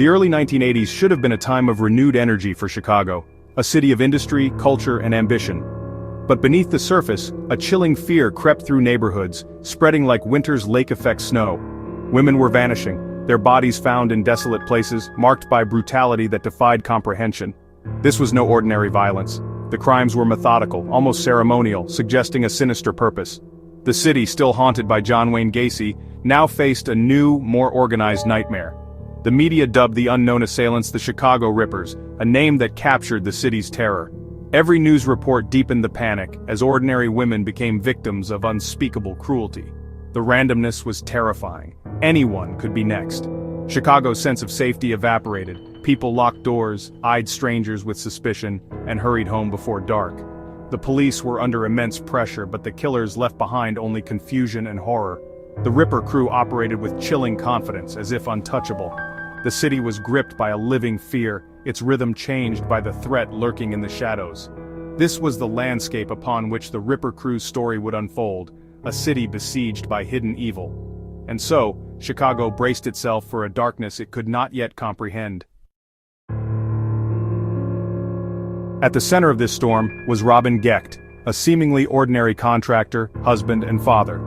The early 1980s should have been a time of renewed energy for Chicago, a city of industry, culture, and ambition. But beneath the surface, a chilling fear crept through neighborhoods, spreading like winter's lake-effect snow. Women were vanishing, their bodies found in desolate places, marked by brutality that defied comprehension. This was no ordinary violence. The crimes were methodical, almost ceremonial, suggesting a sinister purpose. The city, still haunted by John Wayne Gacy, now faced a new, more organized nightmare. The media dubbed the unknown assailants the Chicago Rippers, a name that captured the city's terror. Every news report deepened the panic, as ordinary women became victims of unspeakable cruelty. The randomness was terrifying. Anyone could be next. Chicago's sense of safety evaporated. People locked doors, eyed strangers with suspicion, and hurried home before dark. The police were under immense pressure, but the killers left behind only confusion and horror. The Ripper crew operated with chilling confidence, as if untouchable. The city was gripped by a living fear, its rhythm changed by the threat lurking in the shadows. This was the landscape upon which the Ripper crew's story would unfold, a city besieged by hidden evil. And so, Chicago braced itself for a darkness it could not yet comprehend. At the center of this storm was Robin Gecht, a seemingly ordinary contractor, husband, and father.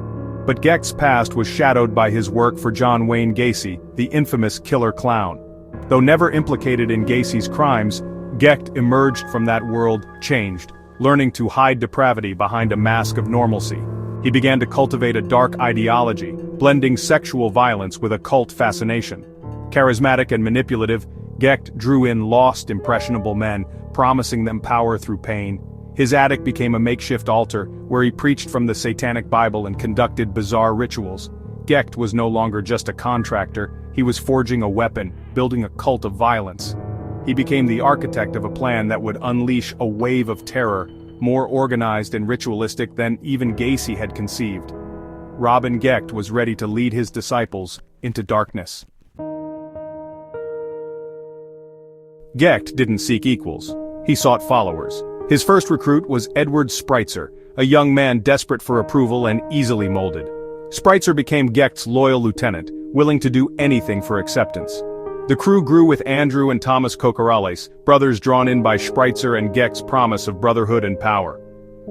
But Gecht's past was shadowed by his work for John Wayne Gacy, the infamous killer clown. Though never implicated in Gacy's crimes, Gecht emerged from that world changed, learning to hide depravity behind a mask of normalcy. He began to cultivate a dark ideology, blending sexual violence with occult fascination. Charismatic and manipulative, Gecht drew in lost, impressionable men, promising them power through pain. His attic became a makeshift altar, where he preached from the Satanic Bible and conducted bizarre rituals. Gecht was no longer just a contractor, he was forging a weapon, building a cult of violence. He became the architect of a plan that would unleash a wave of terror, more organized and ritualistic than even Gacy had conceived. Robin Gecht was ready to lead his disciples into darkness. Gecht didn't seek equals. He sought followers. His first recruit was Edward Spreitzer, a young man desperate for approval and easily molded. Spreitzer became Gecht's loyal lieutenant, willing to do anything for acceptance. The crew grew with Andrew and Thomas Cocorales, brothers drawn in by Spreitzer and Gecht's promise of brotherhood and power.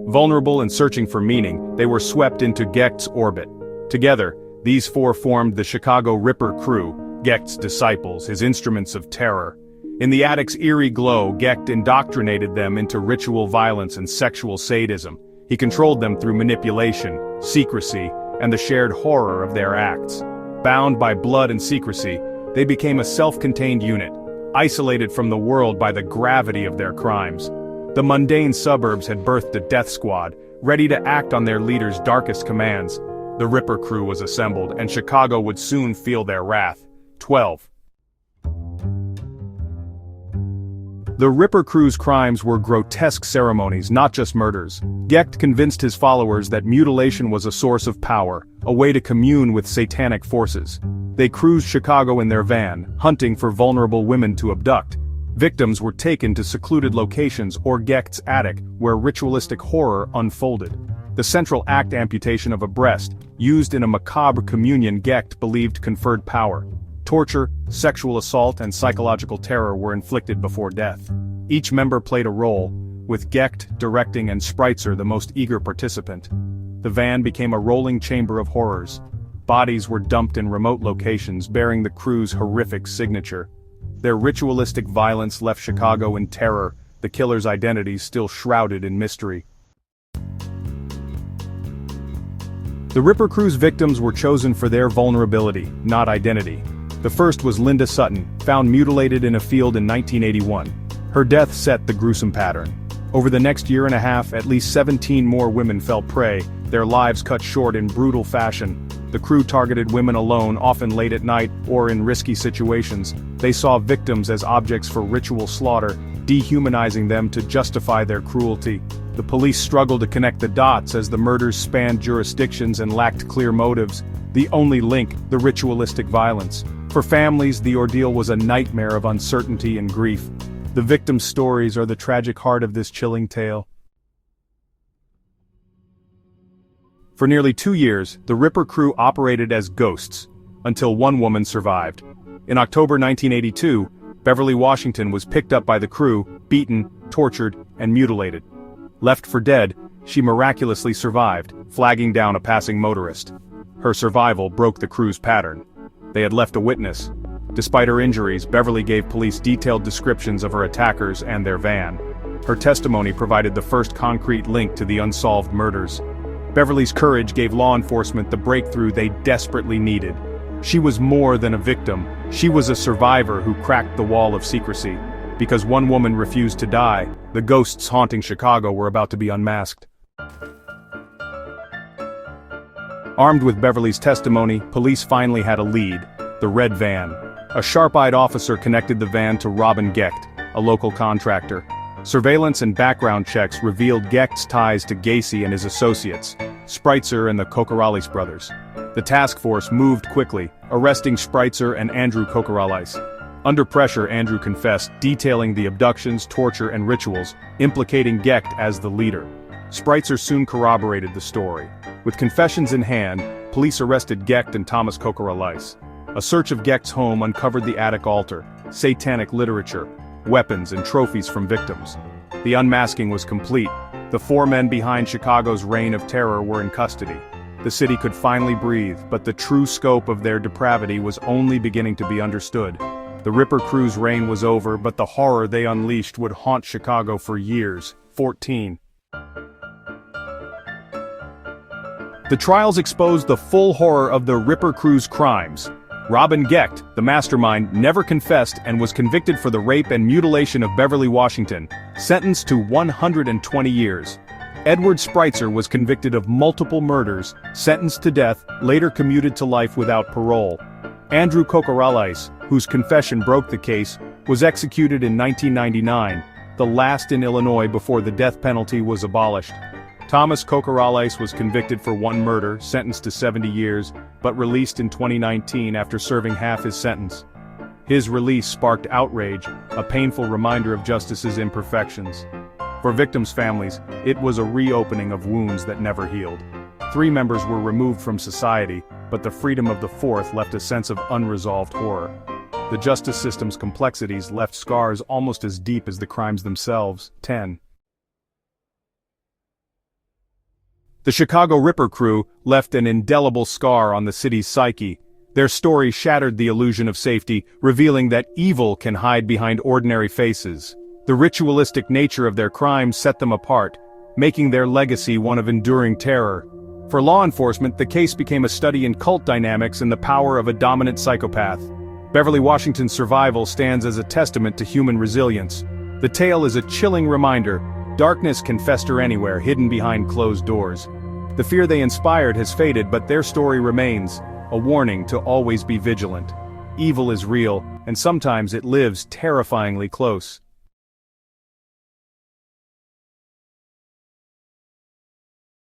Vulnerable and searching for meaning, they were swept into Gecht's orbit. Together, these four formed the Chicago Ripper crew, Gecht's disciples, his instruments of terror. In the attic's eerie glow, Gecht indoctrinated them into ritual violence and sexual sadism. He controlled them through manipulation, secrecy, and the shared horror of their acts. Bound by blood and secrecy, they became a self-contained unit, isolated from the world by the gravity of their crimes. The mundane suburbs had birthed a death squad, ready to act on their leader's darkest commands. The Ripper crew was assembled, and Chicago would soon feel their wrath. 12. The Ripper crew's crimes were grotesque ceremonies, not just murders. Gecht convinced his followers that mutilation was a source of power, a way to commune with satanic forces. They cruised Chicago in their van, hunting for vulnerable women to abduct. Victims were taken to secluded locations or Gecht's attic, where ritualistic horror unfolded. The central act amputation of a breast, used in a macabre communion Gecht believed conferred power. Torture, sexual assault, and psychological terror were inflicted before death. Each member played a role, with Gecht directing and Spreitzer the most eager participant. The van became a rolling chamber of horrors. Bodies were dumped in remote locations bearing the crew's horrific signature. Their ritualistic violence left Chicago in terror, the killers' identities still shrouded in mystery. The Ripper crew's victims were chosen for their vulnerability, not identity. The first was Linda Sutton, found mutilated in a field in 1981. Her death set the gruesome pattern. Over the next year and a half, at least 17 more women fell prey, their lives cut short in brutal fashion. The crew targeted women alone, often late at night or in risky situations. They saw victims as objects for ritual slaughter, dehumanizing them to justify their cruelty. The police struggled to connect the dots as the murders spanned jurisdictions and lacked clear motives. The only link, the ritualistic violence. For families, the ordeal was a nightmare of uncertainty and grief. The victims' stories are the tragic heart of this chilling tale. For nearly 2 years, the Ripper crew operated as ghosts, until one woman survived. In October 1982, Beverly Washington was picked up by the crew, beaten, tortured, and mutilated. Left for dead, she miraculously survived, flagging down a passing motorist. Her survival broke the crew's pattern. They had left a witness. Despite her injuries, Beverly gave police detailed descriptions of her attackers and their van. Her testimony provided the first concrete link to the unsolved murders. Beverly's courage gave law enforcement the breakthrough they desperately needed. She was more than a victim. She was a survivor who cracked the wall of secrecy. Because one woman refused to die, the ghosts haunting Chicago were about to be unmasked. Armed with Beverly's testimony, police finally had a lead: the red van. A sharp-eyed officer connected the van to Robin Gecht, a local contractor. Surveillance and background checks revealed Gecht's ties to Gacy and his associates, Spreitzer and the Kokorales brothers. The task force moved quickly, arresting Spreitzer and Andrew Kokorales. Under pressure, Andrew confessed, detailing the abductions, torture, and rituals, implicating Gecht as the leader. Spreitzer soon corroborated the story. With confessions in hand, police arrested Gecht and Thomas Kokorales. A search of Gecht's home uncovered the attic altar, satanic literature, weapons, and trophies from victims. The unmasking was complete. The four men behind Chicago's reign of terror were in custody. The city could finally breathe, but the true scope of their depravity was only beginning to be understood. The Ripper crew's reign was over, but the horror they unleashed would haunt Chicago for years. 14. The trials exposed the full horror of the Ripper crew's crimes. Robin Gecht, the mastermind, never confessed and was convicted for the rape and mutilation of Beverly Washington, sentenced to 120 years. Edward Spreitzer was convicted of multiple murders, sentenced to death, later commuted to life without parole. Andrew Kokorales, whose confession broke the case, was executed in 1999, the last in Illinois before the death penalty was abolished. Thomas Kokorales was convicted for one murder, sentenced to 70 years, but released in 2019 after serving half his sentence. His release sparked outrage, a painful reminder of justice's imperfections. For victims' families, it was a reopening of wounds that never healed. 3 members were removed from society, but the freedom of the 4th left a sense of unresolved horror. The justice system's complexities left scars almost as deep as the crimes themselves. 10. The Chicago Ripper crew left an indelible scar on the city's psyche. Their story shattered the illusion of safety, revealing that evil can hide behind ordinary faces. The ritualistic nature of their crimes set them apart, making their legacy one of enduring terror. For law enforcement, the case became a study in cult dynamics and the power of a dominant psychopath. Beverly Washington's survival stands as a testament to human resilience. The tale is a chilling reminder: darkness can fester anywhere, hidden behind closed doors. The fear they inspired has faded, but their story remains, a warning to always be vigilant. Evil is real, and sometimes it lives terrifyingly close.